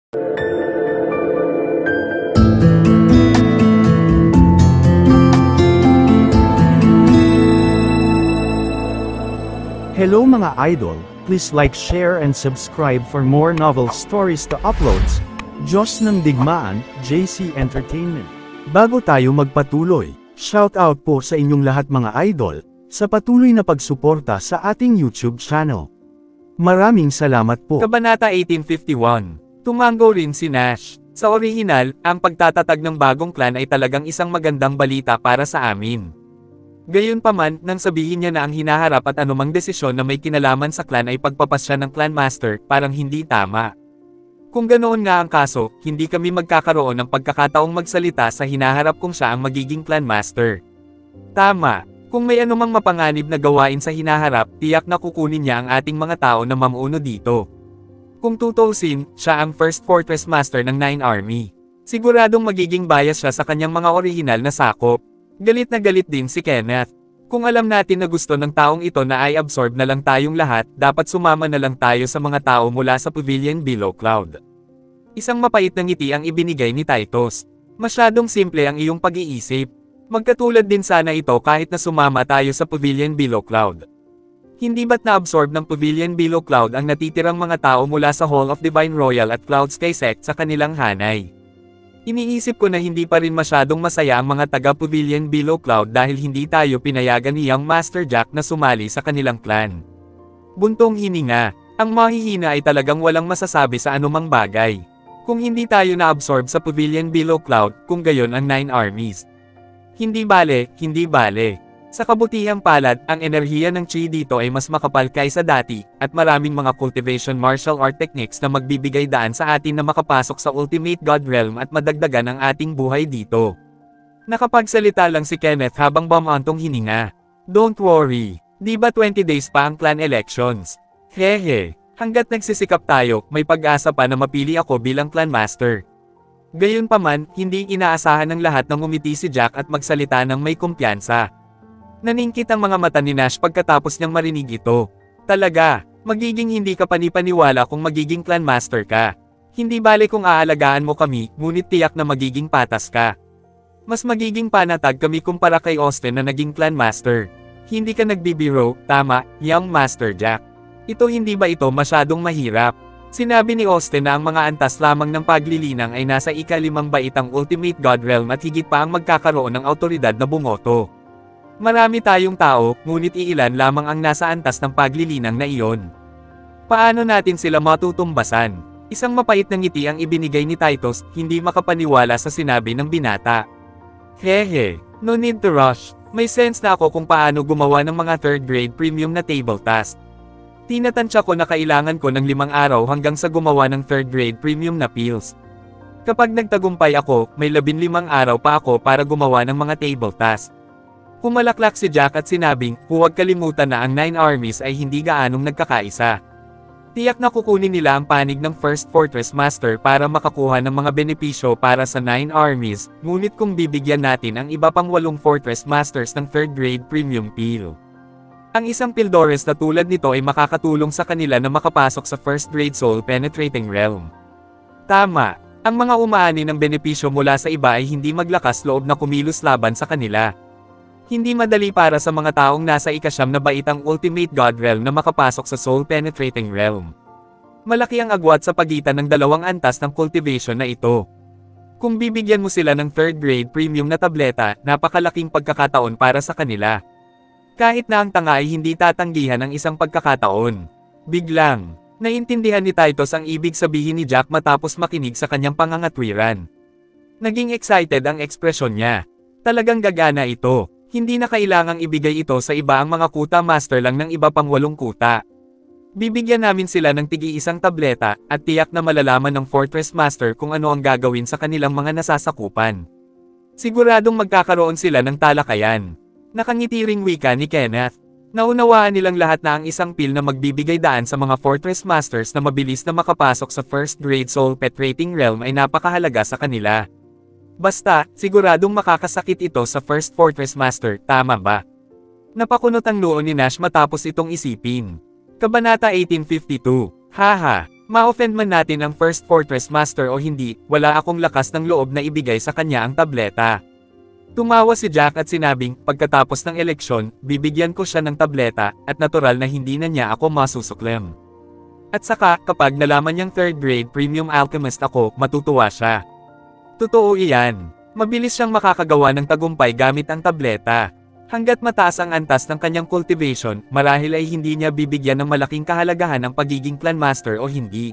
Hello mga idol, please like, share and subscribe for more novel stories to uploads. Diyos ng Digmaan, JC Entertainment. Bago tayo magpatuloy, shoutout po sa inyong lahat mga idol, sa patuloy na pagsuporta sa ating YouTube channel. Maraming salamat po. Kabanata 1851. Tumango rin si Nash. Sa orihinal, ang pagtatatag ng bagong clan ay talagang isang magandang balita para sa amin. Gayunpaman, nang sabihin niya na ang hinaharap at anumang desisyon na may kinalaman sa clan ay pagpapasya ng clan master, parang hindi tama. Kung ganoon nga ang kaso, hindi kami magkakaroon ng pagkakataong magsalita sa hinaharap kung siya ang magiging clan master. Tama. Kung may anumang mapanganib na gawain sa hinaharap, tiyak na kukunin niya ang ating mga tao na mamuno dito. Kung tutuusin, siya ang first fortress master ng Nine Army. Siguradong magiging bias siya sa kanyang mga orihinal na sakop. Galit na galit din si Kenneth. Kung alam natin na gusto ng taong ito na ay absorb na lang tayong lahat, dapat sumama na lang tayo sa mga tao mula sa Pavilion Below Cloud. Isang mapait na ngiti ang ibinigay ni Titus. Masyadong simple ang iyong pag-iisip. Magkatulad din sana ito kahit na sumama tayo sa Pavilion Below Cloud. Hindi ba't na-absorb ng Pavilion Below Cloud ang natitirang mga tao mula sa Hall of Divine Royal at Cloud Sky Sect sa kanilang hanay? Iniisip ko na hindi pa rin masyadong masaya ang mga taga-Pavilion Below Cloud dahil hindi tayo pinayagan ni Young Master Jack na sumali sa kanilang clan. Buntong hininga, ang mahihina ay talagang walang masasabi sa anumang bagay. Kung hindi tayo na-absorb sa Pavilion Below Cloud, kung gayon ang Nine Armies. Hindi bale, hindi bale. Sa kabutihang palad, ang enerhiya ng Chi dito ay mas makapal kaysa dati, at maraming mga cultivation martial art techniques na magbibigay daan sa atin na makapasok sa Ultimate God Realm at madagdagan ang ating buhay dito. Nakapagsalita lang si Kenneth habang bumantong hininga. Don't worry, di ba 20 days pa ang clan elections? Hehe, hanggat nagsisikap tayo, may pag-asa pa na mapili ako bilang clan master. Gayunpaman, hindi inaasahan ng lahat nang umiti si Jack at magsalita ng may kumpiyansa. Naningkit ang mga mata ni Nash pagkatapos niyang marinig ito. Talaga, magiging hindi ka panipaniwala kung magiging clan master ka. Hindi bale kung aalagaan mo kami, ngunit tiyak na magiging patas ka. Mas magiging panatag kami kumpara kay Austin na naging clan master. Hindi ka nagbibiro, tama, Young Master Jack. Ito hindi ba ito masyadong mahirap? Sinabi ni Austin na ang mga antas lamang ng paglilinang ay nasa ika-5 baitang Ultimate God Realm at higit pa ang magkakaroon ng autoridad na bumoto. Marami tayong tao, ngunit iilan lamang ang nasa antas ng paglilinang na iyon. Paano natin sila matutumbasan? Isang mapait na ngiti ang ibinigay ni Titus, hindi makapaniwala sa sinabi ng binata. Hehe, no need to rush. May sense na ako kung paano gumawa ng mga third grade premium na table task. Tinatansya ko na kailangan ko ng 5 araw hanggang sa gumawa ng third grade premium na pills. Kapag nagtagumpay ako, may 15 araw pa ako para gumawa ng mga table task. Pumalaklak si Jack at sinabing, huwag kalimutan na ang Nine Armies ay hindi gaanong nagkakaisa. Tiyak na kukunin nila ang panig ng First Fortress Master para makakuha ng mga benepisyo para sa Nine Armies, ngunit kung bibigyan natin ang iba pang 8 Fortress Masters ng third grade premium pill. Ang isang Pildores na tulad nito ay makakatulong sa kanila na makapasok sa first grade soul penetrating realm. Tama, ang mga umaani ng benepisyo mula sa iba ay hindi maglakas loob na kumilos laban sa kanila. Hindi madali para sa mga taong nasa ika-9 na baitang Ultimate God Realm na makapasok sa Soul Penetrating Realm. Malaki ang agwat sa pagitan ng dalawang antas ng cultivation na ito. Kung bibigyan mo sila ng third grade premium na tableta, napakalaking pagkakataon para sa kanila. Kahit na ang tanga ay hindi tatanggihan ang isang pagkakataon. Biglang, naintindihan ni Titus ang ibig sabihin ni Jack matapos makinig sa kanyang pangangatwiran. Naging excited ang ekspresyon niya. Talagang gagana ito. Hindi na kailangang ibigay ito sa iba ang mga kuta master lang ng iba pang 8 kuta. Bibigyan namin sila ng tig-1 tableta, at tiyak na malalaman ng Fortress Master kung ano ang gagawin sa kanilang mga nasasakupan. Siguradong magkakaroon sila ng talakayan. Nakangitiring wika ni Kenneth. Naunawaan nilang lahat na ang isang pill na magbibigay daan sa mga Fortress Masters na mabilis na makapasok sa first grade soul penetrating realm ay napakahalaga sa kanila. Basta, siguradong makakasakit ito sa First Fortress Master, tama ba? Napakunot ang noo ni Nash matapos itong isipin. Kabanata 1852. Haha, Ma-offend man natin ang First Fortress Master o hindi, wala akong lakas ng loob na ibigay sa kanya ang tableta. Tumawa si Jack at sinabing, pagkatapos ng eleksyon, bibigyan ko siya ng tableta, at natural na hindi na niya ako masusuklem. At saka, kapag nalaman niyang 3rd grade premium alchemist ako, matutuwa siya. Totoo iyan. Mabilis siyang makakagawa ng tagumpay gamit ang tableta. Hanggat mataas ang antas ng kanyang cultivation, marahil ay hindi niya bibigyan ng malaking kahalagahan ang pagiging clan master o hindi.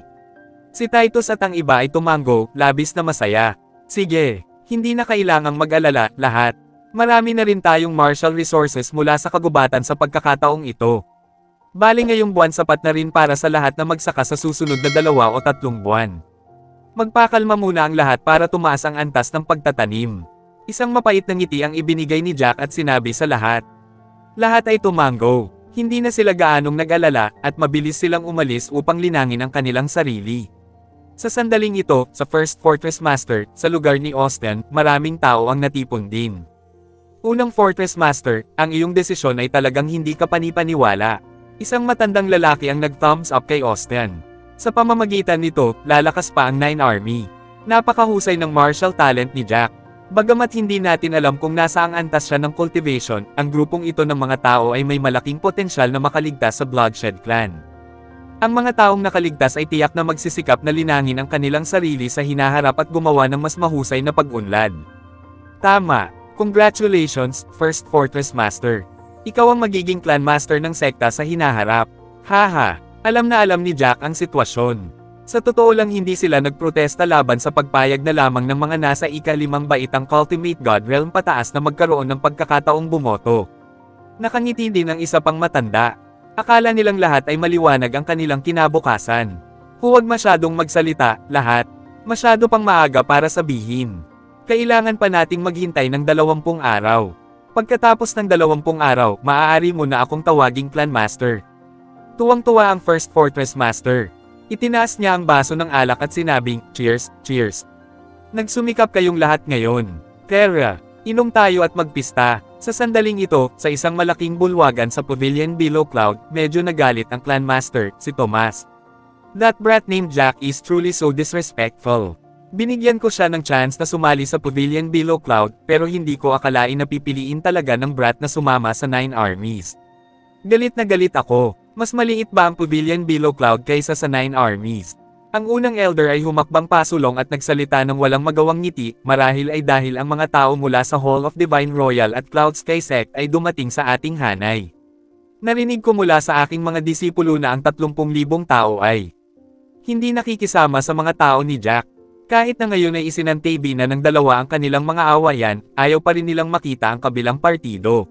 Si Titus at ang iba ay tumango, labis na masaya. Sige, hindi na kailangang mag-alala, lahat. Marami na rin tayong martial resources mula sa kagubatan sa pagkakataong ito. Bali ngayong buwan sapat na rin para sa lahat na magsaka sa susunod na 2 o 3 buwan. Magpakalma muna ang lahat para tumaas ang antas ng pagtatanim. Isang mapait na ngiti ang ibinigay ni Jack at sinabi sa lahat. Lahat ay tumango. Hindi na sila gaanong nag-alala at mabilis silang umalis upang linangin ang kanilang sarili. Sa sandaling ito, sa First Fortress Master, sa lugar ni Austin, maraming tao ang natipon din. Unang Fortress Master, ang iyong desisyon ay talagang hindi ka panipaniwala. Isang matandang lalaki ang nag-thumbs up kay Austin. Sa pamamagitan nito, lalakas pa ang 9 Army. Napakahusay ng martial talent ni Jack. Bagamat hindi natin alam kung nasa ang antas siya ng cultivation, ang grupong ito ng mga tao ay may malaking potensyal na makaligtas sa Bloodshed Clan. Ang mga taong nakaligtas ay tiyak na magsisikap na linangin ang kanilang sarili sa hinaharap at gumawa ng mas mahusay na pag-unlad. Tama. Congratulations, First Fortress Master. Ikaw ang magiging clan master ng sekta sa hinaharap. Haha, alam na alam ni Jack ang sitwasyon. Sa totoo lang hindi sila nagprotesta laban sa pagpayag na lamang ng mga nasa ika-5 baitang Cultimate God Realm pataas na magkaroon ng pagkakataong bumoto. Nakangiti din ang isa pang matanda. Akala nilang lahat ay maliwanag ang kanilang kinabukasan. Huwag masyadong magsalita, lahat. Masyado pang maaga para sabihin. Kailangan pa nating maghintay ng 20 araw. Pagkatapos ng 20 araw, maaari mo na akong tawaging clan master. Tuwang-tuwa ang First Fortress Master. Itinaas niya ang baso ng alak at sinabing, cheers, cheers. Nagsumikap kayong lahat ngayon. Tara, inom tayo at magpista. Sa sandaling ito, sa isang malaking bulwagan sa pavilion below cloud, medyo nagalit ang clan master, si Tomas. That brat named Jack is truly so disrespectful. Binigyan ko siya ng chance na sumali sa pavilion below cloud, pero hindi ko akalain na pipiliin talaga ng brat na sumama sa 9 armies. Galit na galit ako. Mas maliit ba ang pavilion below cloud kaysa sa 9 armies? Ang unang elder ay humakbang pasulong at nagsalita ng walang magawang ngiti, marahil ay dahil ang mga tao mula sa Hall of Divine Royal at Cloud Sky Sect ay dumating sa ating hanay. Narinig ko mula sa aking mga disipulo na ang 30,000 tao ay hindi nakikisama sa mga tao ni Jack. Kahit na ngayon ay isinantabi na ng 2 ang kanilang mga awayan, ayaw pa rin nilang makita ang kabilang partido.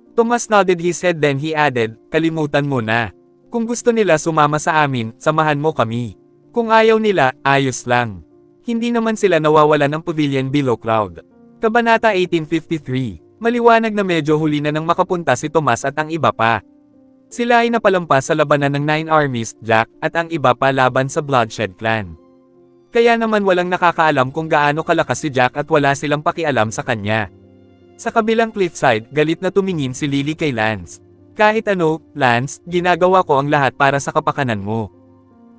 Thomas nodded his head then he added, kalimutan mo na. Kung gusto nila sumama sa amin, samahan mo kami. Kung ayaw nila, ayos lang. Hindi naman sila nawawalan ng pavilion below cloud. Kabanata 1853, maliwanag na medyo huli na nang makapunta si Tomas at ang iba pa. Sila ay napalampas sa labanan ng 9 armies, Jack, at ang iba pa laban sa Bloodshed Clan. Kaya naman walang nakakaalam kung gaano kalakas si Jack at wala silang pakialam sa kanya. Sa kabilang cliffside, galit na tumingin si Lily kay Lance. Kahit ano, Lance, ginagawa ko ang lahat para sa kapakanan mo.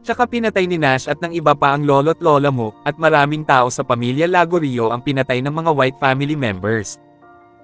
Tsaka pinatay ni Nash at ng iba pa ang lolo't lola mo, at maraming tao sa pamilya Lagorio ang pinatay ng mga white family members.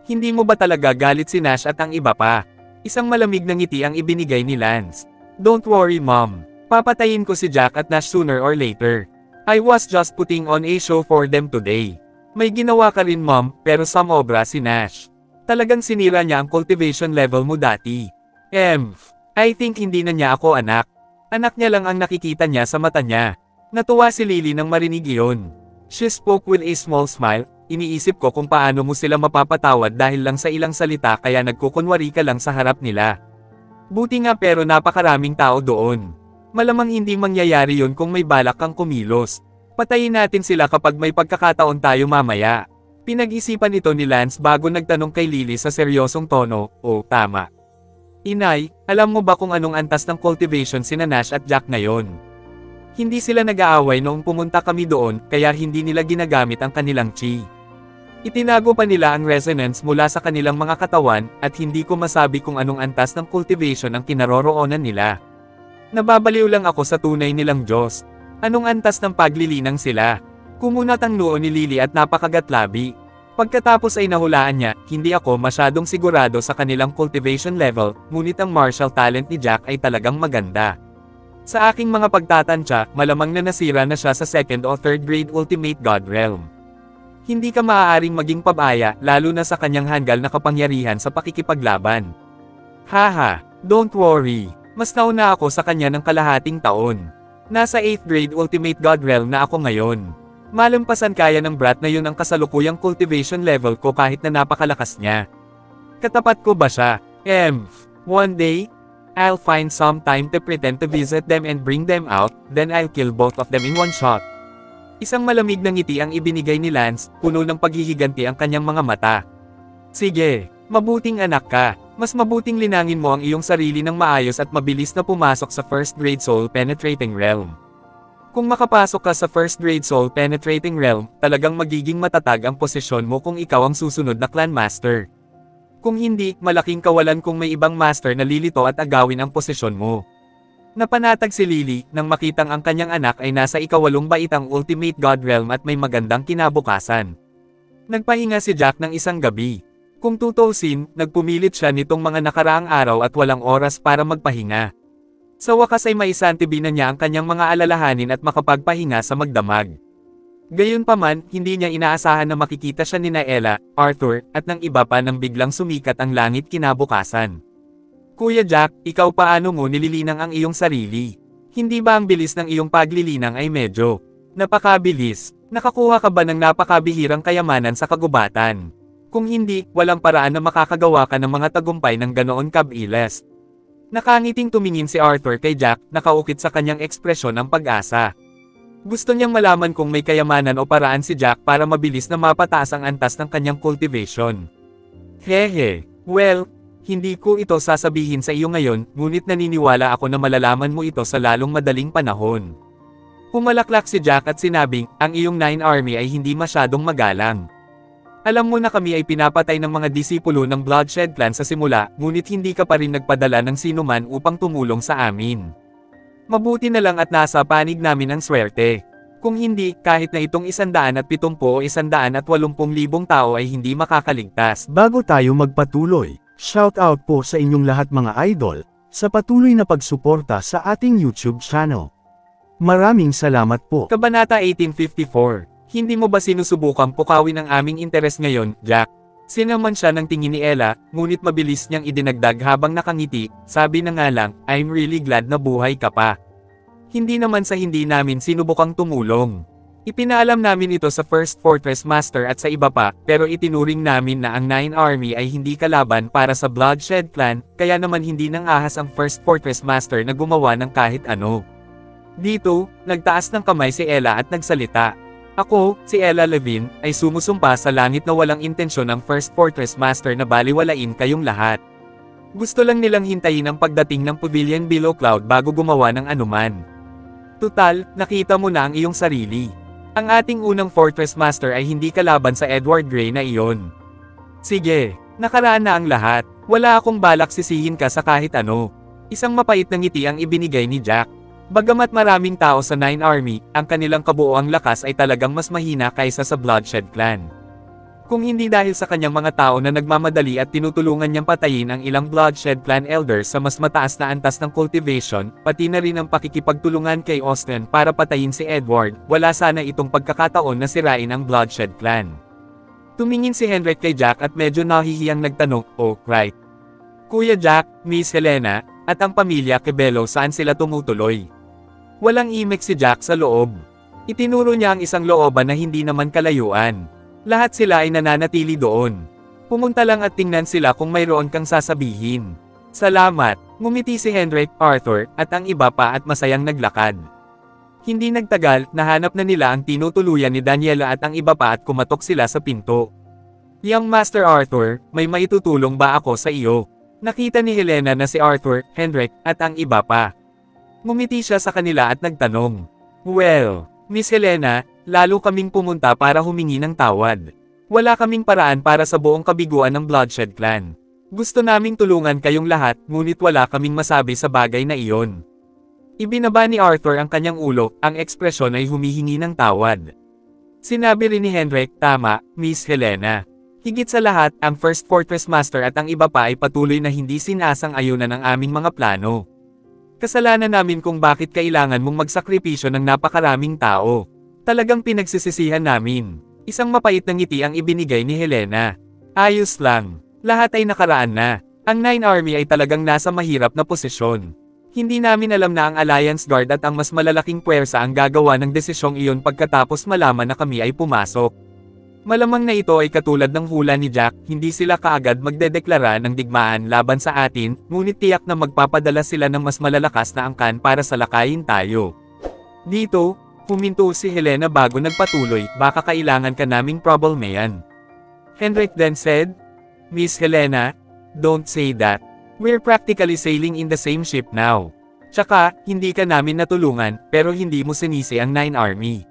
Hindi mo ba talaga galit si Nash at ang iba pa? Isang malamig na ngiti ang ibinigay ni Lance. Don't worry mom. Papatayin ko si Jack at Nash sooner or later. I was just putting on a show for them today. May ginawa ka rin mom, pero samobra si Nash. Talagang sinira niya ang cultivation level mo dati. I think hindi na niya ako anak. Anak niya lang ang nakikita niya sa mata niya. Natuwa si Lily nang marinig iyon. She spoke with a small smile, iniisip ko kung paano mo sila mapapatawad dahil lang sa ilang salita kaya nagkukunwari ka lang sa harap nila. Buti nga pero napakaraming tao doon. Malamang hindi mangyayari yon kung may balak kang kumilos. Patayin natin sila kapag may pagkakataon tayo mamaya. Pinag-isipan ito ni Lance bago nagtanong kay Lily sa seryosong tono, oh, tama. Inay, alam mo ba kung anong antas ng cultivation sina Nash at Jack ngayon? Hindi sila nag-aaway noong pumunta kami doon, kaya hindi nila ginagamit ang kanilang chi. Itinago pa nila ang resonance mula sa kanilang mga katawan, at hindi ko masabi kung anong antas ng cultivation ang kinaroroonan nila. Nababaliw lang ako sa tunay nilang Diyos. Anong antas ng paglilinang sila? Kumunat ang noo ni Lily at napakagatlabi. Pagkatapos ay nahulaan niya, hindi ako masyadong sigurado sa kanilang cultivation level, ngunit ang martial talent ni Jack ay talagang maganda. Sa aking mga pagtatansya, malamang na nasira na siya sa 2nd o 3rd grade Ultimate God Realm. Hindi ka maaaring maging pabaya, lalo na sa kanyang hanggal na kapangyarihan sa pakikipaglaban. Haha, don't worry. Mas nauna ako sa kanya ng kalahating taon. Nasa 8th grade Ultimate God Realm na ako ngayon. Malampasan kaya ng brat na yun ang kasalukuyang cultivation level ko kahit na napakalakas niya. Katapat ko ba siya? One day, I'll find some time to pretend to visit them and bring them out, then I'll kill both of them in one shot. Isang malamig na ngiti ang ibinigay ni Lance, puno ng paghihiganti ang kanyang mga mata. Sige, mabuting anak ka. Mas mabuting linangin mo ang iyong sarili ng maayos at mabilis na pumasok sa 1st grade soul penetrating realm. Kung makapasok ka sa 1st grade soul penetrating realm, talagang magiging matatag ang posisyon mo kung ikaw ang susunod na clan master. Kung hindi, malaking kawalan kung may ibang master na lilito at agawin ang posisyon mo. Napanatag si Lily nang makitang ang kanyang anak ay nasa ika-8 baitang Ultimate God Realm at may magandang kinabukasan. Nagpahinga si Jack ng isang gabi. Kung tutuusin, nagpumilit siya nitong mga nakaraang araw at walang oras para magpahinga. Sa wakas ay maisantibinan niya ang kanyang mga alalahanin at makapagpahinga sa magdamag. Gayunpaman, hindi niya inaasahan na makikita siya nina Ella, Arthur, at ng iba pa nang biglang sumikat ang langit kinabukasan. Kuya Jack, ikaw paano mo nililinang ang iyong sarili? Hindi ba ang bilis ng iyong paglilinang ay medyo napakabilis? Nakakuha ka ba ng napakabihirang kayamanan sa kagubatan? Kung hindi, walang paraan na makakagawa ka ng mga tagumpay ng ganoon kabilis. Nakangiting tumingin si Arthur kay Jack, nakaukit sa kanyang ekspresyon ng pag-asa. Gusto niyang malaman kung may kayamanan o paraan si Jack para mabilis na mapataas ang antas ng kanyang cultivation. Hehe, well, hindi ko ito sasabihin sa iyo ngayon, ngunit naniniwala ako na malalaman mo ito sa lalong madaling panahon. Pumalaklak si Jack at sinabing, ang iyong 9 army ay hindi masyadong magalang. Alam mo na kami ay pinapatay ng mga disipulo ng Bloodshed Clan sa simula, ngunit hindi ka pa rin nagpadala ng sinuman upang tumulong sa amin. Mabuti na lang at nasa panig namin ang swerte. Kung hindi, kahit na itong 170 o 180,000 tao ay hindi makakaligtas. Bago tayo magpatuloy, shoutout po sa inyong lahat mga idol, sa patuloy na pagsuporta sa ating YouTube channel. Maraming salamat po. Kabanata 1854. Hindi mo ba sinusubukang pukawin ang aming interes ngayon, Jack? Sinaman siya ng tingin ni Ella, ngunit mabilis niyang idinagdag habang nakangiti, sabi na nga lang, I'm really glad na buhay ka pa. Hindi naman sa hindi namin sinubukang tumulong. Ipinaalam namin ito sa First Fortress Master at sa iba pa, pero itinuring namin na ang 9 Army ay hindi kalaban para sa Bloodshed Clan, kaya naman hindi nang ahas ang First Fortress Master na gumawa ng kahit ano. Dito, nagtaas ng kamay si Ella at nagsalita. Ako, si Ella Levine, ay sumusumpa sa langit na walang intensyon ng First Fortress Master na baliwalain kayong lahat. Gusto lang nilang hintayin ang pagdating ng Pavilion Below Cloud bago gumawa ng anuman. Tutal, nakita mo na ang iyong sarili. Ang ating unang Fortress Master ay hindi kalaban sa Edward Grey na iyon. Sige, nakaraan na ang lahat. Wala akong balak sisihin ka sa kahit ano. Isang mapait na ngiti ang ibinigay ni Jack. Bagamat maraming tao sa 9 Army, ang kanilang kabuoang lakas ay talagang mas mahina kaysa sa Bloodshed Clan. Kung hindi dahil sa kanyang mga tao na nagmamadali at tinutulungan niyang patayin ang ilang Bloodshed Clan elders sa mas mataas na antas ng cultivation, pati na rin ang pakikipagtulungan kay Austin para patayin si Edward, wala sana itong pagkakataon na sirain ang Bloodshed Clan. Tumingin si Henrik kay Jack at medyo nahihiyang nagtanong, oh, right. Kuya Jack, Miss Helena, at ang pamilya Kebelo saan sila tumutuloy? Walang imik si Jack sa loob. Itinuro niya ang isang looban na hindi naman kalayuan. Lahat sila ay nananatili doon. Pumunta lang at tingnan sila kung mayroon kang sasabihin. Salamat, ngumiti si Henrik, Arthur, at ang iba pa at masayang naglakad. Hindi nagtagal, nahanap na nila ang tinutuluyan ni Daniela at ang iba pa at kumatok sila sa pinto. Young Master Arthur, may maitutulong ba ako sa iyo? Nakita ni Helena na si Arthur, Henrik, at ang iba pa. Ngumiti siya sa kanila at nagtanong. Well, Miss Helena, lalo kaming pumunta para humingi ng tawad. Wala kaming paraan para sa buong kabiguan ng Bloodshed Clan. Gusto naming tulungan kayong lahat, ngunit wala kaming masabi sa bagay na iyon. Ibinaba ni Arthur ang kanyang ulo, ang ekspresyon ay humihingi ng tawad. Sinabi rin ni Henrik, tama, Miss Helena. Higit sa lahat, ang First Fortress Master at ang iba pa ay patuloy na hindi sinasang-ayunan ng aming mga plano. Kasalanan namin kung bakit kailangan mong magsakripisyo ng napakaraming tao. Talagang pinagsisisihan namin. Isang mapait na ngiti ang ibinigay ni Helena. Ayos lang. Lahat ay nakaraan na. Ang Nine Army ay talagang nasa mahirap na posisyon. Hindi namin alam na ang Alliance Guard at ang mas malalaking puwersa ang gagawa ng desisyong iyon pagkatapos malaman na kami ay pumasok. Malamang na ito ay katulad ng hula ni Jack, hindi sila kaagad magdedeklara ng digmaan laban sa atin, ngunit tiyak na magpapadala sila ng mas malalakas na angkan para salakayin tayo. Dito, huminto si Helena bago nagpatuloy, baka kailangan ka naming problemayan. Henrik then said, Miss Helena, don't say that. We're practically sailing in the same ship now. Tsaka, hindi ka namin natulungan, pero hindi mo sinisi ang Nine Army.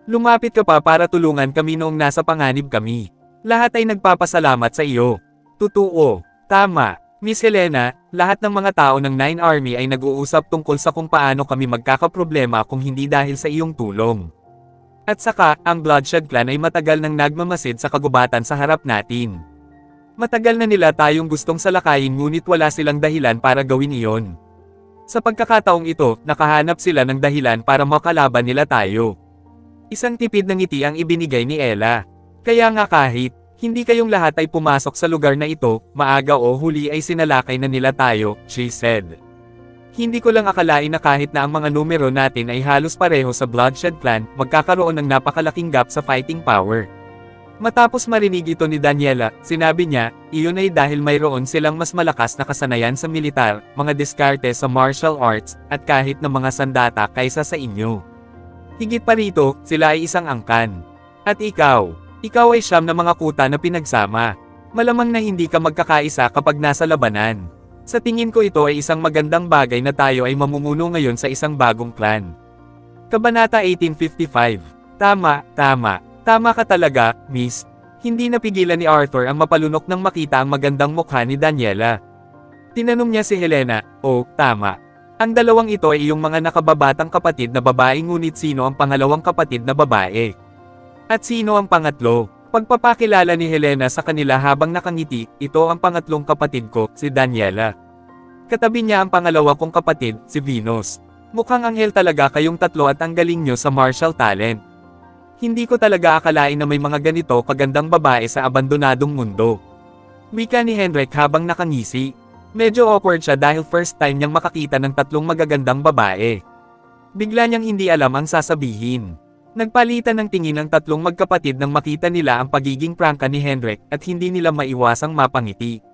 Lumapit ka pa para tulungan kami noong nasa panganib kami. Lahat ay nagpapasalamat sa iyo. Totoo. Tama. Miss Helena, lahat ng mga tao ng Nine Army ay nag-uusap tungkol sa kung paano kami magkakaproblema kung hindi dahil sa iyong tulong. At saka, ang Bloodshed Clan ay matagal nang nagmamasid sa kagubatan sa harap natin. Matagal na nila tayong gustong salakayin ngunit wala silang dahilan para gawin iyon. Sa pagkakataong ito, nakahanap sila ng dahilan para makalaban nila tayo. Isang tipid na ngiti ang ibinigay ni Ella. Kaya nga kahit, hindi kayong lahat ay pumasok sa lugar na ito, maaga o huli ay sinalakay na nila tayo, she said. Hindi ko lang akalain na kahit na ang mga numero natin ay halos pareho sa Bloodshed Clan, magkakaroon ng napakalaking gap sa fighting power. Matapos marinig ito ni Daniela, sinabi niya, iyon ay dahil mayroon silang mas malakas na kasanayan sa militar, mga diskarte sa martial arts, at kahit na mga sandata kaysa sa inyo. Higit pa rito, sila ay isang angkan. At ikaw ay siyam na mga kuta na pinagsama. Malamang na hindi ka magkakaisa kapag nasa labanan. Sa tingin ko ito ay isang magandang bagay na tayo ay mamumuno ngayon sa isang bagong clan. Kabanata 1855. Tama ka talaga, Miss. Hindi napigilan ni Arthur ang mapalunok nang makita ang magandang mukha ni Daniela. Tinanong niya si Helena, oh, tama. Ang dalawang ito ay iyong mga nakababatang kapatid na babae ngunit sino ang pangalawang kapatid na babae? At sino ang pangatlo? Pagpapakilala ni Helena sa kanila habang nakangiti, ito ang pangatlong kapatid ko, si Daniela. Katabi niya ang pangalawa kong kapatid, si Venus. Mukhang anghel talaga kayong tatlo at ang galing nyo sa martial talent. Hindi ko talaga akalain na may mga ganito kagandang babae sa abandonadong mundo. Wika ni Henrik habang nakangisi. Medyo awkward siya dahil first time niyang makakita ng tatlong magagandang babae. Bigla niyang hindi alam ang sasabihin. Nagpalitan ng tingin ang tatlong magkapatid nang makita nila ang pagiging prangka ni Henrik at hindi nila maiwasang mapangiti.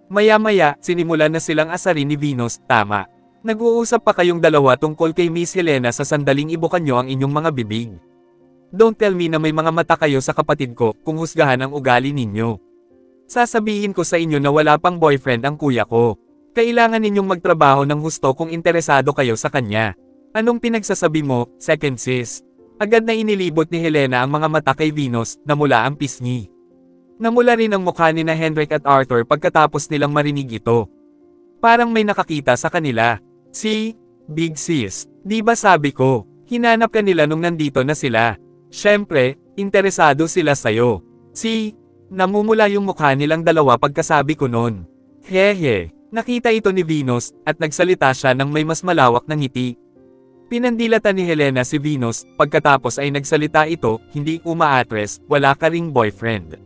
Maya-maya, sinimulan na silang asarin ni Venus, tama. Nag-uusap pa kayong dalawa tungkol kay Miss Helena sa sandaling ibukan niyo ang inyong mga bibig. Don't tell me na may mga mata kayo sa kapatid ko kung husgahan ang ugali ninyo. Sasabihin ko sa inyo na wala pang boyfriend ang kuya ko. Kailangan ninyong magtrabaho ng husto kung interesado kayo sa kanya. Anong pinagsasabi mo, second sis? Agad na inilibot ni Helena ang mga mata kay Venus, namula ang pisngi. Namula rin ang mukha ni na Henrik at Arthur pagkatapos nilang marinig ito. Parang may nakakita sa kanila. Si, big sis, di ba sabi ko, hinanap ka nila nung nandito na sila. Syempre, interesado sila sayo. Namumula yung mukha nilang dalawa pagkasabi ko nun. Hehe, nakita ito ni Venus, at nagsalita siya ng may mas malawak na ngiti. Pinandilatan ni Helena si Venus, pagkatapos ay nagsalita ito, hindi umaatres, wala ka ring boyfriend.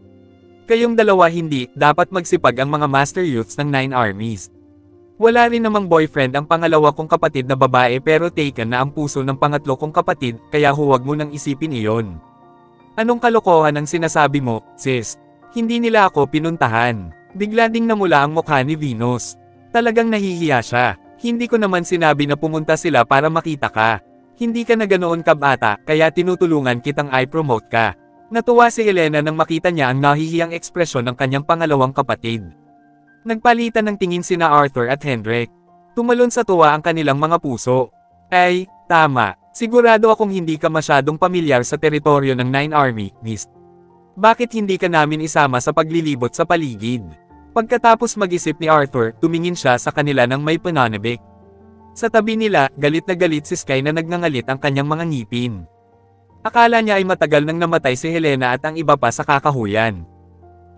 Kayong dalawa hindi, dapat magsipag ang mga master youths ng Nine Armies. Wala rin namang boyfriend ang pangalawa kong kapatid na babae pero taken na ang puso ng pangatlo kong kapatid, kaya huwag mo nang isipin iyon. Anong kalokohan ang sinasabi mo, sis? Hindi nila ako pinuntahan. Bigla ding namula ang mukha ni Venus. Talagang nahihiya siya. Hindi ko naman sinabi na pumunta sila para makita ka. Hindi ka na ganoon kabata, kaya tinutulungan kitang i-promote ka. Natuwa si Helena nang makita niya ang nahihiyang ekspresyon ng kanyang pangalawang kapatid. Nagpalitan ng tingin sina Arthur at Henrik. Tumalon sa tuwa ang kanilang mga puso. Ay, tama. Sigurado akong hindi ka masyadong pamilyar sa teritoryo ng Nine Army, Miss. Bakit hindi ka namin isama sa paglilibot sa paligid? Pagkatapos mag-isip ni Arthur, tumingin siya sa kanila ng may pananabik. Sa tabi nila, galit na galit si Sky na nagngangalit ang kanyang mga ngipin. Akala niya ay matagal nang namatay si Helena at ang iba pa sa kakahuyan.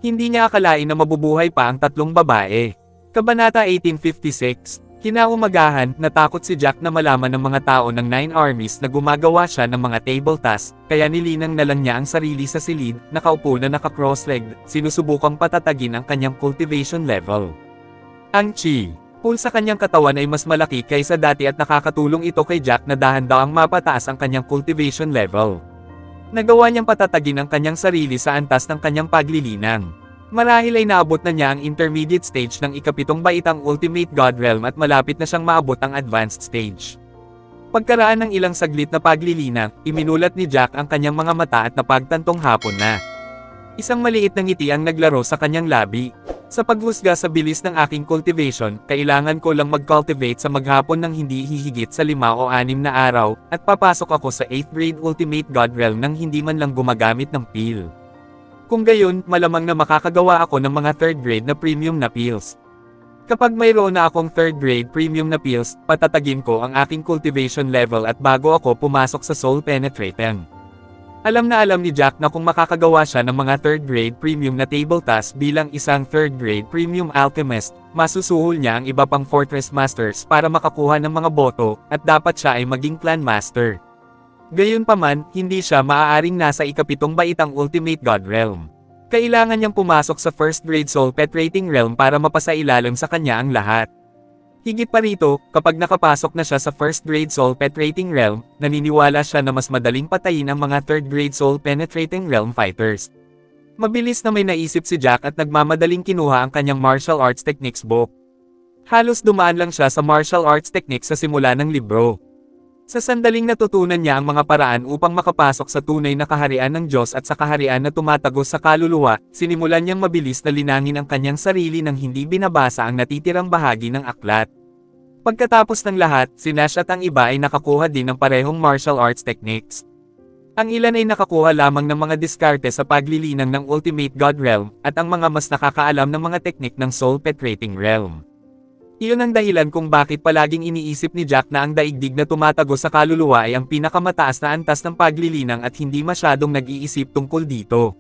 Hindi niya akalain na mabubuhay pa ang tatlong babae. Kabanata 1856. Kinaumagahan, natakot si Jack na malaman ng mga tao ng Nine Armies na gumagawa siya ng mga table tasks, kaya nilinang na lang niya ang sarili sa silid, nakaupo na naka-cross-legged, sinusubukang patatagin ang kanyang cultivation level. Ang chi pool sa kanyang katawan ay mas malaki kaysa dati at nakakatulong ito kay Jack na dahan-dahang mapataas ang kanyang cultivation level. Nagawa niyang patatagin ang kanyang sarili sa antas ng kanyang paglilinang. Marahil ay naabot na niya ang intermediate stage ng ikapitong baitang Ultimate God Realm at malapit na siyang maabot ang advanced stage. Pagkaraan ng ilang saglit na paglilinang, iminulat ni Jack ang kanyang mga mata at napagtantong hapon na. Isang maliit na ngiti ang naglaro sa kanyang labi. Sa paghusga sa bilis ng aking cultivation, kailangan ko lang mag-cultivate sa maghapon ng hindi hihigit sa 5 o 6 na araw, at papasok ako sa 8th grade Ultimate God Realm nang hindi man lang gumagamit ng peel. Kung gayon, malamang na makakagawa ako ng mga 3rd grade na premium na peels. Kapag mayroon na akong 3rd grade premium na peels, patatagin ko ang aking cultivation level at bago ako pumasok sa soul penetrating. Alam na alam ni Jack na kung makakagawa siya ng mga 3rd grade premium na table tasks bilang isang 3rd grade premium alchemist, masusuhol niya ang iba pang Fortress Masters para makakuha ng mga boto, at dapat siya ay maging Clan Master. Gayunpaman, hindi siya maaaring nasa ikapitong baitang Ultimate God Realm. Kailangan niyang pumasok sa 1st grade Soul Penetrating Realm para mapasailalim sa kanya ang lahat. Higit pa rito, kapag nakapasok na siya sa 1st grade Soul Penetrating Realm, naniniwala siya na mas madaling patayin ang mga 3rd grade Soul Penetrating Realm fighters. Mabilis na may naisip si Jack at nagmamadaling kinuha ang kanyang martial arts techniques book. Halos dumaan lang siya sa martial arts techniques sa simula ng libro. Sa sandaling natutunan niya ang mga paraan upang makapasok sa tunay na kaharian ng Diyos at sa kaharian na tumatagos sa kaluluwa, sinimulan niyang mabilis na linangin ang kanyang sarili nang hindi binabasa ang natitirang bahagi ng aklat. Pagkatapos ng lahat, si Nash at ang iba ay nakakuha din ng parehong martial arts techniques. Ang ilan ay nakakuha lamang ng mga diskarte sa paglilinang ng Ultimate God Realm, at ang mga mas nakakaalam ng mga teknik ng Soul Penetrating Realm. Iyon ang dahilan kung bakit palaging iniisip ni Jack na ang daigdig na tumatagos sa kaluluwa ay ang pinakamataas na antas ng paglilinang at hindi masyadong nag-iisip tungkol dito.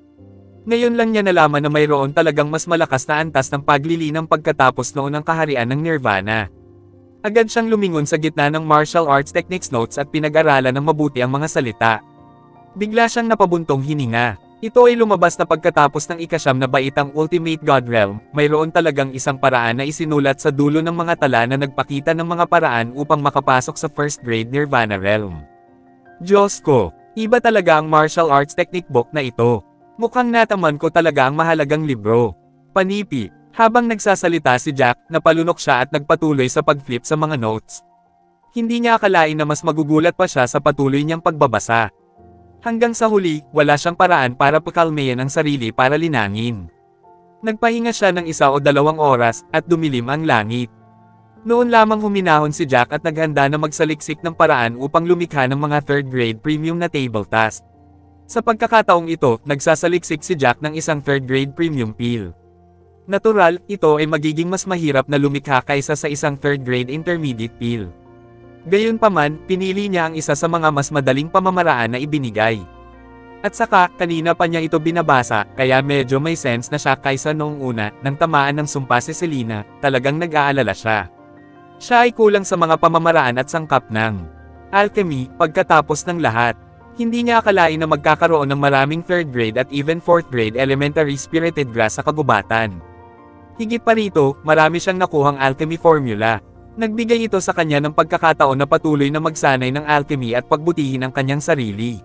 Ngayon lang niya nalaman na mayroon talagang mas malakas na antas ng paglilinang pagkatapos noon ng kaharian ng Nirvana. Agad siyang lumingon sa gitna ng martial arts techniques notes at pinag-aralan ng mabuti ang mga salita. Bigla siyang napabuntong hininga. Ito ay lumabas na pagkatapos ng ika-9 na baitang Ultimate God Realm, mayroon talagang isang paraan na isinulat sa dulo ng mga tala na nagpakita ng mga paraan upang makapasok sa 1st grade Nirvana Realm. Diyos ko, iba talaga ang martial arts technique book na ito. Mukhang nataman ko talaga ang mahalagang libro. Panipi, habang nagsasalita si Jack, napalunok siya at nagpatuloy sa pag-flip sa mga notes. Hindi niya akalain na mas magugulat pa siya sa patuloy niyang pagbabasa. Hanggang sa huli, wala siyang paraan para pakalmayan ang sarili para linangin. Nagpahinga siya ng 1 o 2 oras, at dumilim ang langit. Noon lamang huminahon si Jack at naghanda na magsaliksik ng paraan upang lumikha ng mga 3rd grade premium na table task. Sa pagkakataong ito, nagsasaliksik si Jack ng isang 3rd grade premium peel. Natural, ito ay magiging mas mahirap na lumikha kaysa sa isang 3rd grade intermediate peel. Gayunpaman, pinili niya ang isa sa mga mas madaling pamamaraan na ibinigay. At saka, kanina pa niya ito binabasa, kaya medyo may sense na siya kaysa noong una, nang tamaan ng sumpa si Selena, talagang nag-aalala siya. Siya ay kulang sa mga pamamaraan at sangkap ng alchemy, pagkatapos ng lahat. Hindi niya akalain na magkakaroon ng maraming 3rd grade at even 4th grade elementary spirited grass sa kagubatan. Higit pa rito, marami siyang nakuhang alchemy formula. Nagbigay ito sa kanya ng pagkakataon na patuloy na magsanay ng alchemy at pagbutihin ang kanyang sarili.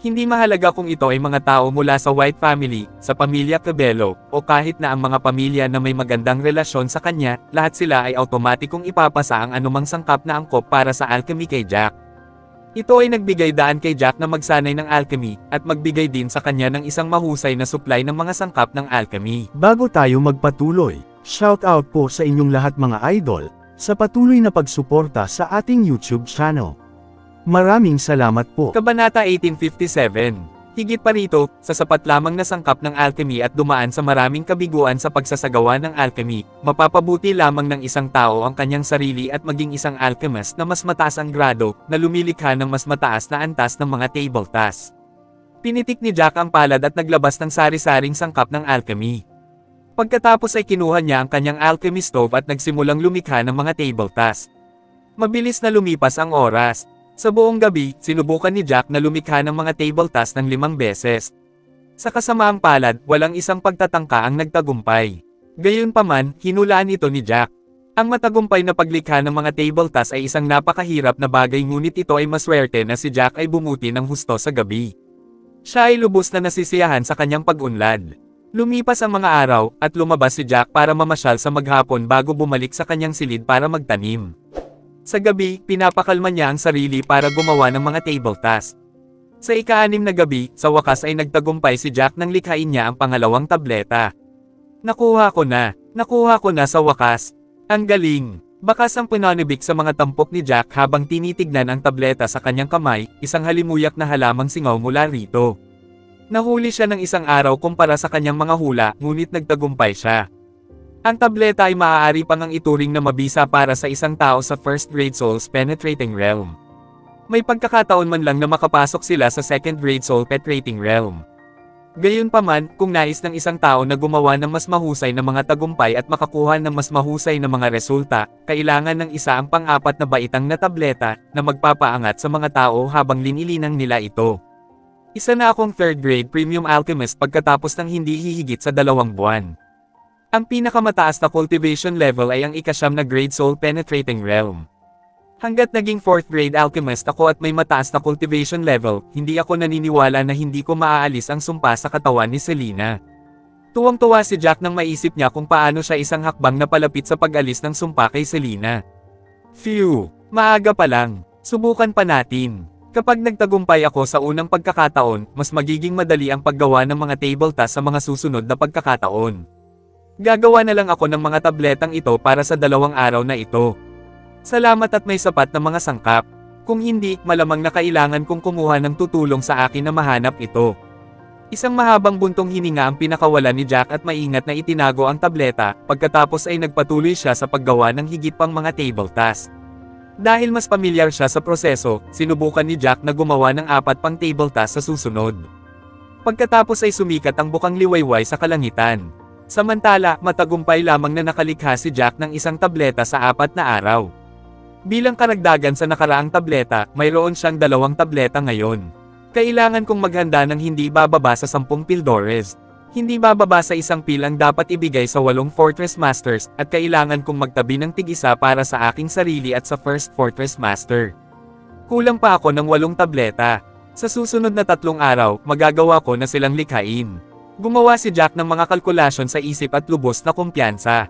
Hindi mahalaga kung ito ay mga tao mula sa White Family, sa pamilya Cabello, o kahit na ang mga pamilya na may magandang relasyon sa kanya, lahat sila ay automatikong ipapasa ang anumang sangkap na angkop para sa alchemy kay Jack. Ito ay nagbigay daan kay Jack na magsanay ng alchemy, at magbigay din sa kanya ng isang mahusay na supply ng mga sangkap ng alchemy. Bago tayo magpatuloy, shoutout po sa inyong lahat mga idol, sa patuloy na pagsuporta sa ating YouTube channel. Maraming salamat po. Kabanata 1857. Higit pa rito, sa sapat lamang na sangkap ng alchemy at dumaan sa maraming kabiguan sa pagsasagawa ng alchemy, mapapabuti lamang ng isang tao ang kanyang sarili at maging isang alchemist na mas mataas ang grado, na lumilikha ng mas mataas na antas ng mga table tasks. Pinitik ni Jack ang palad at naglabas ng sari-saring sangkap ng alchemy. Pagkatapos ay kinuha niya ang kanyang alchemy stove at nagsimulang lumikha ng mga table tasks. Mabilis na lumipas ang oras. Sa buong gabi, sinubukan ni Jack na lumikha ng mga table tasks ng 5 beses. Sa kasamaang palad, walang isang pagtatangka ang nagtagumpay. Gayunpaman, hinulaan ito ni Jack. Ang matagumpay na paglikha ng mga table tasks ay isang napakahirap na bagay, ngunit ito ay maswerte na si Jack ay bumuti ng husto sa gabi. Siya ay lubos na nasisiyahan sa kanyang pag-unlad. Lumipas ang mga araw, at lumabas si Jack para mamasyal sa maghapon bago bumalik sa kanyang silid para magtanim. Sa gabi, pinapakalma niya ang sarili para gumawa ng mga table tasks. Sa ika-6 na gabi, sa wakas ay nagtagumpay si Jack nang likhain niya ang pangalawang tableta. Nakuha ko na sa wakas. Ang galing! Bakas ang pinanibik sa mga tampok ni Jack habang tinitignan ang tableta sa kanyang kamay, isang halimuyak na halamang singaw mula rito. Nahuli siya ng isang araw kumpara sa kanyang mga hula, ngunit nagtagumpay siya. Ang tableta ay maaari pang ang ituring na mabisa para sa isang tao sa first-grade soul's penetrating realm. May pagkakataon man lang na makapasok sila sa second-grade soul penetrating realm. Gayunpaman, kung nais ng isang tao na gumawa ng mas mahusay na mga tagumpay at makakuha ng mas mahusay na mga resulta, kailangan ng isa ang pang-apat na baitang na tableta na magpapaangat sa mga tao habang linilinang nila ito. Isa na akong third-grade premium alchemist pagkatapos ng hindi hihigit sa 2 buwan. Ang pinakamataas na cultivation level ay ang ika-9 na grade soul penetrating realm. Hanggat naging 4th grade alchemist ako at may mataas na cultivation level, hindi ako naniniwala na hindi ko maaalis ang sumpa sa katawan ni Selena. Tuwang-tuwa si Jack nang maisip niya kung paano siya isang hakbang na palapit sa pag-alis ng sumpa kay Selena. Phew! Maaga pa lang. Subukan pa natin. Kapag nagtagumpay ako sa unang pagkakataon, mas magiging madali ang paggawa ng mga table tasks sa mga susunod na pagkakataon. Gagawa na lang ako ng mga tabletang ito para sa 2 araw na ito. Salamat at may sapat na mga sangkap. Kung hindi, malamang na kailangan kong kumuha ng tutulong sa akin na mahanap ito. Isang mahabang buntong hininga ang pinakawala ni Jack at maingat na itinago ang tableta, pagkatapos ay nagpatuloy siya sa paggawa ng higit pang mga table tasks. Dahil mas pamilyar siya sa proseso, sinubukan ni Jack na gumawa ng 4 pang table tasks sa susunod. Pagkatapos ay sumikat ang bukang liwayway sa kalangitan. Samantala, matagumpay lamang na nakalikha si Jack ng isang tableta sa 4 na araw. Bilang karagdagan sa nakaraang tableta, mayroon siyang 2 tableta ngayon. Kailangan kong maghanda ng hindi bababa sa 10 pildores. Hindi bababa sa 1 pil ang dapat ibigay sa 8 Fortress Masters, at kailangan kong magtabi ng tig-isa para sa aking sarili at sa First Fortress Master. Kulang pa ako ng 8 tableta. Sa susunod na 3 araw, magagawa ko na silang likhain. Gumawa si Jack ng mga kalkulasyon sa isip at lubos na kumpiyansa.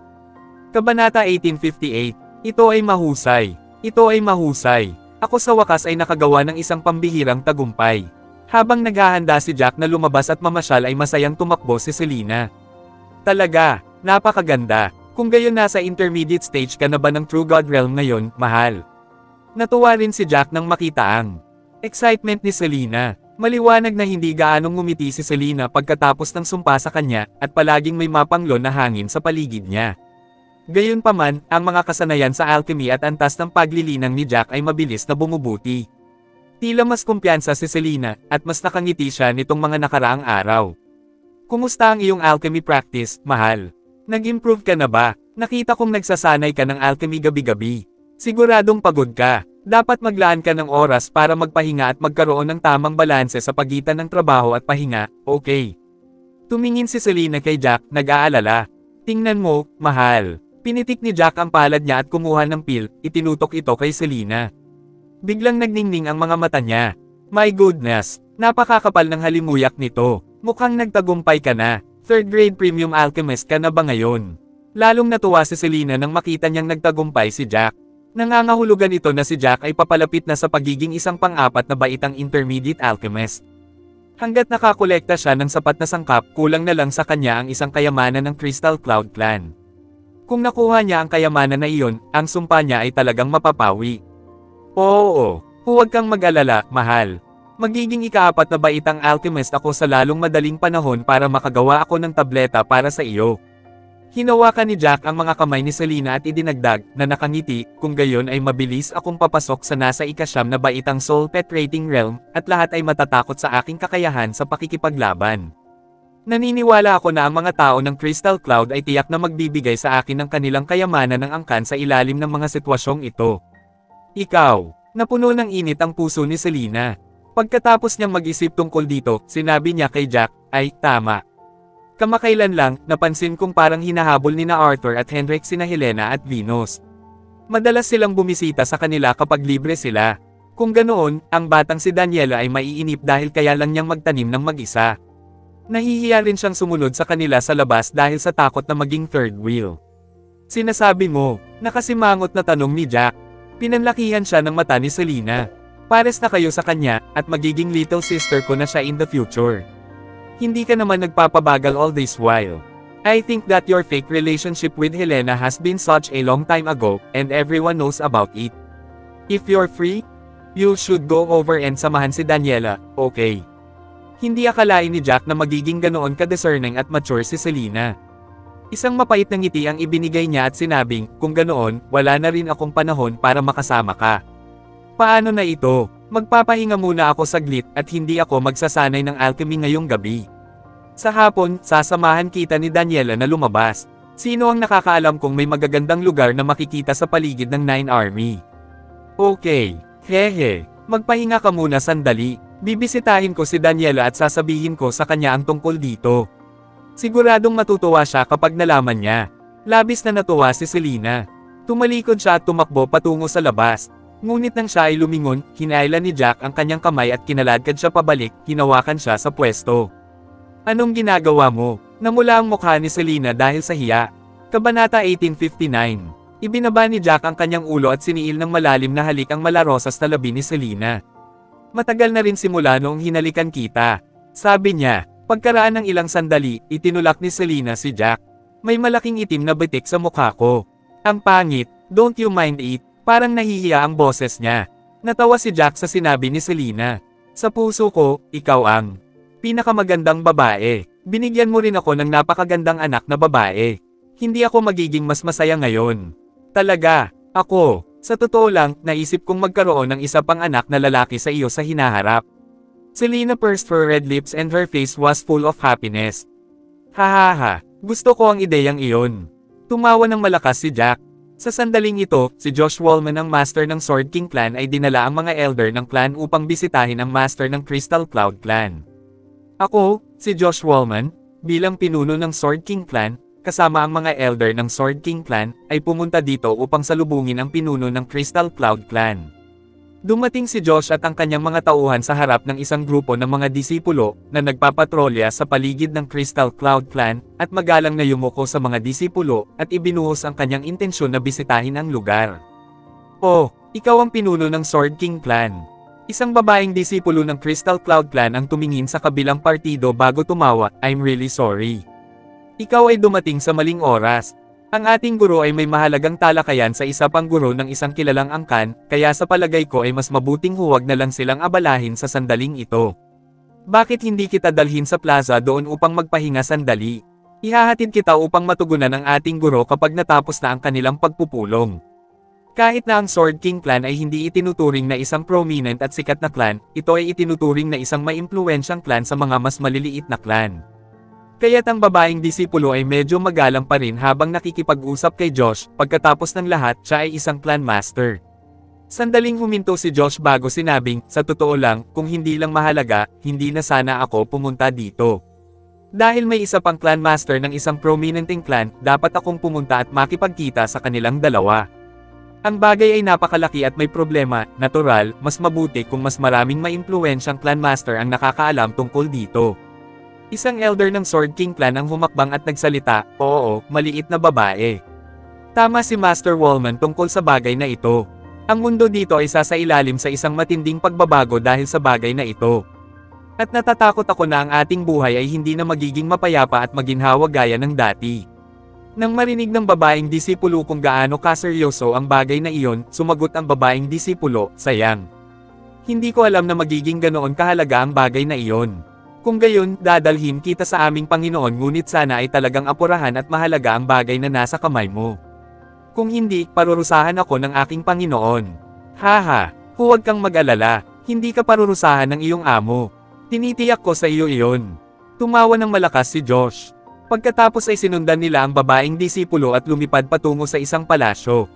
Kabanata 1858. Ito ay mahusay. Ito ay mahusay. Ako sa wakas ay nakagawa ng isang pambihirang tagumpay. Habang naghahanda si Jack na lumabas at mamasyal ay masayang tumakbo si Selena. Talaga, napakaganda. Kung gayon nasa intermediate stage ka na ba ng True God Realm ngayon, mahal? Natuwa rin si Jack nang makita ang excitement ni Selena. Maliwanag na hindi gaanong ngumiti si Selena pagkatapos ng sumpa sa kanya, at palaging may mapanglo na hangin sa paligid niya. Gayunpaman, ang mga kasanayan sa alchemy at antas ng paglilinang ni Jack ay mabilis na bumubuti. Tila mas kumpiyansa si Selena, at mas nakangiti siya nitong mga nakaraang araw. Kumusta ang iyong alchemy practice, mahal? Nag-improve ka na ba? Nakita kong nagsasanay ka ng alchemy gabi-gabi. Siguradong pagod ka. Dapat maglaan ka ng oras para magpahinga at magkaroon ng tamang balanse sa pagitan ng trabaho at pahinga, okay? Tumingin si Selena kay Jack, nag-aalala. Tingnan mo, mahal. Pinitik ni Jack ang palad niya at kumuha ng pil, itinutok ito kay Selena. Biglang nagningning ang mga mata niya. My goodness, napakakapal ng halimuyak nito. Mukhang nagtagumpay ka na. 3rd grade premium alchemist ka na ba ngayon? Lalong natuwa si Selena nang makita niyang nagtagumpay si Jack. Nangangahulugan ito na si Jack ay papalapit na sa pagiging isang pang-4 na baitang intermediate alchemist. Hanggat nakakolekta siya ng sapat na sangkap, kulang na lang sa kanya ang isang kayamanan ng Crystal Cloud Clan. Kung nakuha niya ang kayamanan na iyon, ang sumpa niya ay talagang mapapawi. Oo, huwag kang mag-alala, mahal. Magiging ika-4 na baitang alchemist ako sa lalong madaling panahon para makagawa ako ng tableta para sa iyo. Hinawakan ni Jack ang mga kamay ni Selena at idinagdag, na nakangiti, kung gayon ay mabilis akong papasok sa nasa ika-9 na baitang soul penetrating realm, at lahat ay matatakot sa aking kakayahan sa pakikipaglaban. Naniniwala ako na ang mga tao ng Crystal Cloud ay tiyak na magbibigay sa akin ng kanilang kayamanan ng angkan sa ilalim ng mga sitwasyong ito. Ikaw, napuno ng init ang puso ni Selena. Pagkatapos niyang mag-isip tungkol dito, sinabi niya kay Jack, ay, tama. Kamakailan lang, napansin kong parang hinahabol ni na Arthur at Henrik sina Helena at Venus. Madalas silang bumisita sa kanila kapag libre sila. Kung ganoon, ang batang si Daniela ay maiinip dahil kaya lang niyang magtanim ng mag-isa. Nahihiya rin siyang sumunod sa kanila sa labas dahil sa takot na maging third wheel. Sinasabi mo, nakasimangot na tanong ni Jack. Pinanlakihan siya ng mata ni Selena. Pares na kayo sa kanya, at magiging little sister ko na siya in the future. Hindi ka naman nagpapabagal all this while. I think that your fake relationship with Helena has been such a long time ago, and everyone knows about it. If you're free, you should go over and samahan si Daniela, okay? Hindi akalain ni Jack na magiging ganoon ka-discerning at mature si Selena. Isang mapait na ngiti ang ibinigay niya at sinabing, kung ganoon, wala na rin akong panahon para makasama ka. Paano na ito? Magpapahinga muna ako saglit at hindi ako magsasanay ng alchemy ngayong gabi. Sa hapon, sasamahan kita ni Daniela na lumabas. Sino ang nakakaalam kung may magagandang lugar na makikita sa paligid ng Nine Army? Okay, hehe, magpahinga ka muna sandali. Bibisitahin ko si Daniela at sasabihin ko sa kanya ang tungkol dito. Siguradong matutuwa siya kapag nalaman niya. Labis na natuwa si Selena. Tumalikod siya at tumakbo patungo sa labas. Ngunit nang siya ay lumingon, hinailan ni Jack ang kanyang kamay at kinaladkad siya pabalik, hinawakan siya sa pwesto. Anong ginagawa mo? Namula ang mukha ni Selena dahil sa hiya. Kabanata 1859. Ibinaba ni Jack ang kanyang ulo at siniil ng malalim na halik ang malarosas na labi ni Selena. Matagal na rin simula noong hinalikan kita. Sabi niya, pagkaraan ng ilang sandali, itinulak ni Selena si Jack. May malaking itim na bitik sa mukha ko. Ang pangit, don't you mind it? Parang nahihiya ang boses niya. Natawa si Jack sa sinabi ni Selena. Sa puso ko, ikaw ang pinakamagandang babae. Binigyan mo rin ako ng napakagandang anak na babae. Hindi ako magiging mas masaya ngayon. Talaga, ako. Sa totoo lang, naisip kong magkaroon ng isa pang anak na lalaki sa iyo sa hinaharap. Selena pursed her red lips and her face was full of happiness. Hahaha, gusto ko ang ideyang iyon. Tumawa ng malakas si Jack. Sa sandaling ito, si Josh Wallman ang master ng Sword King Clan ay dinala ang mga elder ng clan upang bisitahin ang master ng Crystal Cloud Clan. Ako, si Josh Wallman, bilang pinuno ng Sword King Clan, kasama ang mga elder ng Sword King Clan, ay pumunta dito upang salubungin ang pinuno ng Crystal Cloud Clan. Dumating si Josh at ang kanyang mga tauhan sa harap ng isang grupo ng mga disipulo na nagpapatrolya sa paligid ng Crystal Cloud Clan, at magalang na yumuko sa mga disipulo at ibinuhos ang kanyang intensyon na bisitahin ang lugar. Oh, ikaw ang pinuno ng Sword King Clan. Isang babaeng disipulo ng Crystal Cloud Clan ang tumingin sa kabilang partido bago tumawa, I'm really sorry. Ikaw ay dumating sa maling oras. Ang ating guro ay may mahalagang talakayan sa isa pang guro ng isang kilalang angkan, kaya sa palagay ko ay mas mabuting huwag na lang silang abalahin sa sandaling ito. Bakit hindi kita dalhin sa plaza doon upang magpahinga sandali? Ihahatid kita upang matugunan ang ating guro kapag natapos na ang kanilang pagpupulong. Kahit na ang Sword King Clan ay hindi itinuturing na isang prominent at sikat na clan, ito ay itinuturing na isang maimpluwensyang clan sa mga mas maliliit na clan. Kaya't ang babaeng disipulo ay medyo magalang pa rin habang nakikipag-usap kay Josh, pagkatapos ng lahat siya ay isang clan master. Sandaling huminto si Josh bago sinabing, sa totoo lang, kung hindi lang mahalaga, hindi na sana ako pumunta dito. Dahil may isa pang clan master ng isang prominenteng clan, dapat akong pumunta at makipagkita sa kanilang dalawa. Ang bagay ay napakalaki at may problema, natural, mas mabuti kung mas maraming maimpluwensyang clan master ang nakakaalam tungkol dito. Isang elder ng Sword King Clan ang humakbang at nagsalita, oo, maliit na babae. Tama si Master Wallman tungkol sa bagay na ito. Ang mundo dito ay sasailalim sa isang matinding pagbabago dahil sa bagay na ito. At natatakot ako na ang ating buhay ay hindi na magiging mapayapa at maginhawa gaya ng dati. Nang marinig ng babaeng disipulo kung gaano kaseryoso ang bagay na iyon, sumagot ang babaeng disipulo, sayang. Hindi ko alam na magiging ganoon kahalaga ang bagay na iyon. Kung gayon, dadalhin kita sa aming Panginoon ngunit sana ay talagang apurahan at mahalaga ang bagay na nasa kamay mo. Kung hindi, parurusahan ako ng aking Panginoon. Haha, huwag kang mag-alala, hindi ka parurusahan ng iyong amo. Tinitiyak ko sa iyo iyon. Tumawa ng malakas si Josh. Pagkatapos ay sinundan nila ang babaeng disipulo at lumipad patungo sa isang palasyo.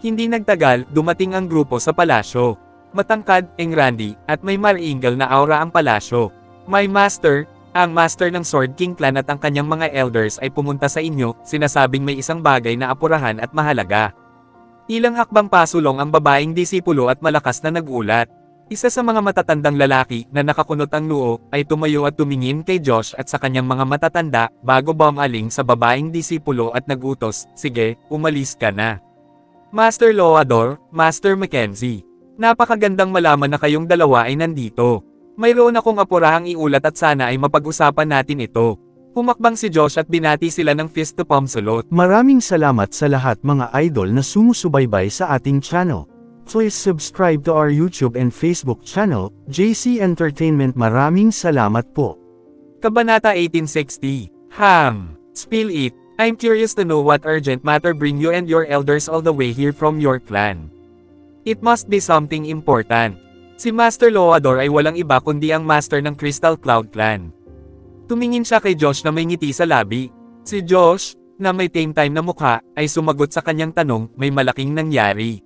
Hindi nagtagal, dumating ang grupo sa palasyo. Matangkad, engrandi, at may maringal na aura ang palasyo. My master, ang master ng Sword King clan at ang kanyang mga elders ay pumunta sa inyo, sinasabing may isang bagay na apurahan at mahalaga. Ilang hakbang pasulong ang babaeng disipulo at malakas na nagulat. Isa sa mga matatandang lalaki na nakakunot ang noo ay tumayo at tumingin kay Josh at sa kanyang mga matatanda bago bumaling sa babaeng disipulo at nagutos, sige, umalis ka na. Master Loador, Master Mackenzie. Napakagandang malaman na kayong dalawa ay nandito. Mayroon akong apurahang iulat at sana ay mapag-usapan natin ito. Humakbang si Josh at binati sila ng fist to palm salute. Maraming salamat sa lahat mga idol na sumusubaybay sa ating channel. Please subscribe to our YouTube and Facebook channel, JC Entertainment. Maraming salamat po. Kabanata 1860. Spill it. I'm curious to know what urgent matter bring you and your elders all the way here from your clan. It must be something important. Si Master Loador ay walang iba kundi ang master ng Crystal Cloud Clan. Tumingin siya kay Josh na may ngiti sa labi. Si Josh, na may tame time na mukha, ay sumagot sa kanyang tanong, may malaking nangyari.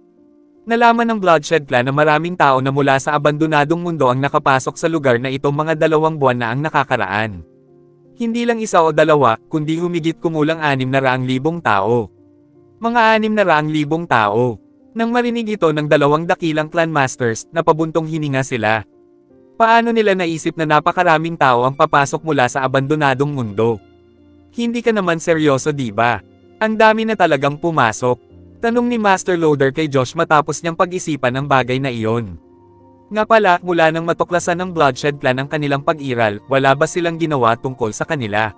Nalaman ng Bloodshed Clan na maraming tao na mula sa abandonadong mundo ang nakapasok sa lugar na ito mga 2 buwan na ang nakakaraan. Hindi lang isa o dalawa, kundi humigit kumulang 600,000 tao. Mga 600,000 tao. Nang marinig ito ng 2 dakilang clan masters, napabuntong hininga sila. Paano nila naisip na napakaraming tao ang papasok mula sa abandonadong mundo? Hindi ka naman seryoso diba? Ang dami na talagang pumasok. Tanong ni Master Loader kay Josh matapos niyang pag-isipan ang bagay na iyon. Nga pala, mula nang matuklasan ng Bloodshed Clan ang kanilang pag-iral, wala ba silang ginawa tungkol sa kanila?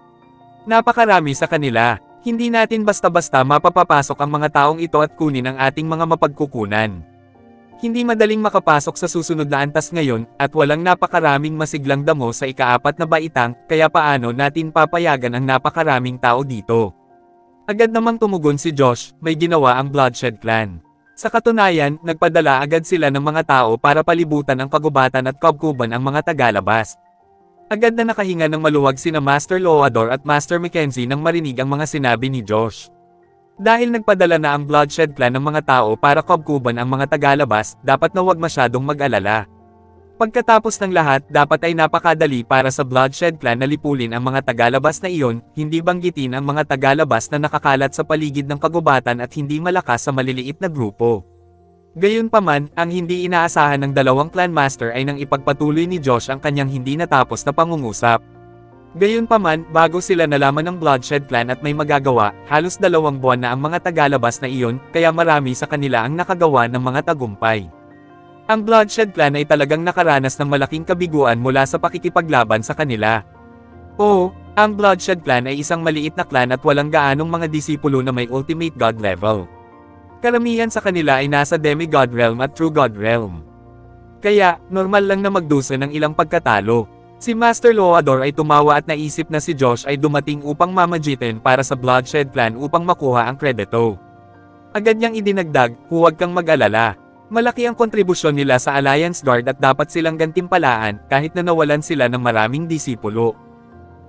Napakarami sa kanila. Hindi natin basta-basta mapapapasok ang mga taong ito at kunin ang ating mga mapagkukunan. Hindi madaling makapasok sa susunod na antas ngayon, at walang napakaraming masiglang damo sa ika-4 na baitang, kaya paano natin papayagan ang napakaraming tao dito? Agad namang tumugon si Josh, may ginawa ang Bloodshed Clan. Sa katunayan, nagpadala agad sila ng mga tao para palibutan ang kagubatan at kabkuban ang mga tagalabas. Agad na nakahinga ng maluwag sina Master Loador at Master Mackenzie nang marinig ang mga sinabi ni Josh. Dahil nagpadala na ang Bloodshed Clan ng mga tao para kabkuban ang mga tagalabas, dapat na huwag masyadong mag-alala. Pagkatapos ng lahat, dapat ay napakadali para sa Bloodshed Clan na lipulin ang mga tagalabas na iyon, hindi banggitin ang mga tagalabas na nakakalat sa paligid ng kagubatan at hindi malakas sa maliliit na grupo. Gayunpaman, ang hindi inaasahan ng 2 clan master ay nang ipagpatuloy ni Josh ang kanyang hindi natapos na pangungusap. Gayunpaman, bago sila nalaman ng Bloodshed Clan at may magagawa, halos 2 buwan na ang mga tagalabas na iyon, kaya marami sa kanila ang nakagawa ng mga tagumpay. Ang Bloodshed Clan ay talagang nakaranas ng malaking kabiguan mula sa pakikipaglaban sa kanila. Oo, ang Bloodshed Clan ay isang maliit na clan at walang gaanong mga disipulo na may ultimate god level. Karamihan sa kanila ay nasa demigod realm at true god realm. Kaya, normal lang na magdusa ng ilang pagkatalo. Si Master Loador ay tumawa at naisip na si Josh ay dumating upang mamagitin para sa Bloodshed Clan upang makuha ang kredito. Agad niyang idinagdag, huwag kang mag-alala. Malaki ang kontribusyon nila sa Alliance Guard at dapat silang gantimpalaan kahit na nawalan sila ng maraming disipulo.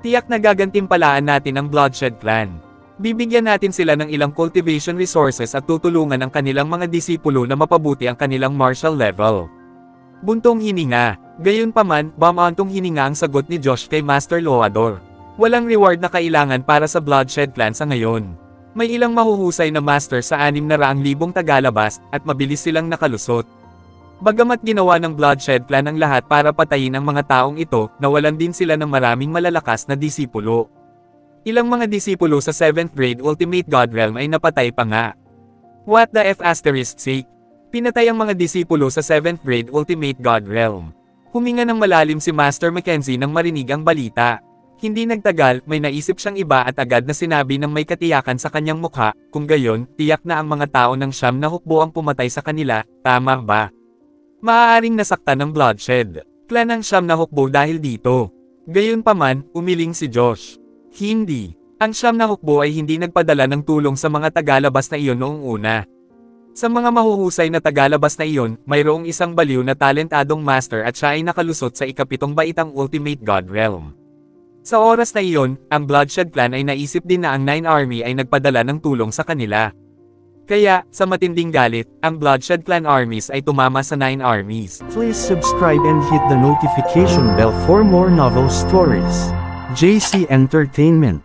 Tiyak na gagantimpalaan natin ang Bloodshed Clan. Bibigyan natin sila ng ilang cultivation resources at tutulungan ang kanilang mga disipulo na mapabuti ang kanilang martial level. Buntong hininga. Gayunpaman, bumantong hininga ang sagot ni Josh kay Master Loador. Walang reward na kailangan para sa Bloodshed Clan sa ngayon. May ilang mahuhusay na master sa 600,000 tagalabas, at mabilis silang nakalusot. Bagamat ginawa ng Bloodshed Clan ang lahat para patayin ang mga taong ito, nawalan din sila ng maraming malalakas na disipulo. Ilang mga disipulo sa 7th grade Ultimate God Realm ay napatay pa nga. What the F*** sake? Pinatay ang mga disipulo sa 7th grade Ultimate God Realm. Huminga ng malalim si Master Mackenzie nang marinig ang balita. Hindi nagtagal, may naisip siyang iba at agad na sinabi ng may katiyakan sa kanyang mukha, kung gayon, tiyak na ang mga tao ng Siyam na Hukbo ang pumatay sa kanila, tama ba? Maaaring nasaktan ng Bloodshed Clan ang siyam na hukbo dahil dito. Gayunpaman, umiling si Josh. Hindi. Ang siyam na hukbo ay hindi nagpadala ng tulong sa mga tagalabas na iyon noong una. Sa mga mahuhusay na tagalabas na iyon, mayroong isang baliw na talentadong master at siya ay nakalusot sa ikapitong baitang Ultimate God Realm. Sa oras na iyon, ang Bloodshed Clan ay naisip din na ang Nine Army ay nagpadala ng tulong sa kanila. Kaya, sa matinding galit, ang Bloodshed Clan armies ay tumama sa Nine Armies. Please subscribe and hit the notification bell for more novel stories. JC Entertainment.